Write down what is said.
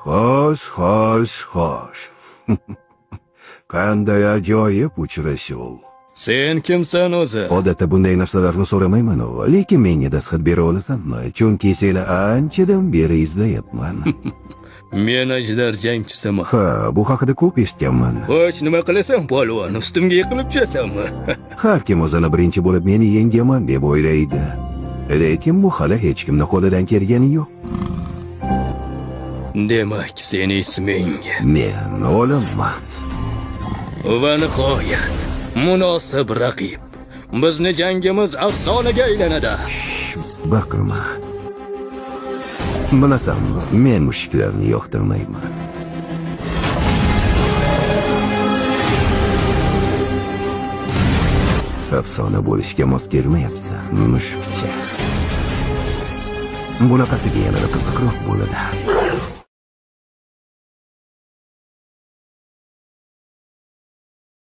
Xo'sh. Qanday ajoyib uchrashuv. Sen kimsan o'zi? Odatda bunday narsalarni so'ramayman, lekin menga dastxat bera olasanmi? Chunki seni anchadan beri izlayapman. Men ajdar jangchisiman. Ha, bu haqida ko'p eshitganman. Xo'sh, nima qilasan, polvon? Ustimga yiqilib tushasanmi? Har kim o'zini birinchi bo'lib meni yengaman deb o'ylaydi. Lekin bu hali hech kimning qo'lidan kelgani yo'q. Demak, seni isming. Men o'limman. Va nihoyat, munosib raqib. Bizni jangimiz afsonaga aylanadi. Baqirma. Bilasanmi, men mushuklarni yoqtirmayman. Afsona bo'lishga mos kelmayapsan, mushukcha. Bunaqasiga yanada qiziqroq bo'ladi.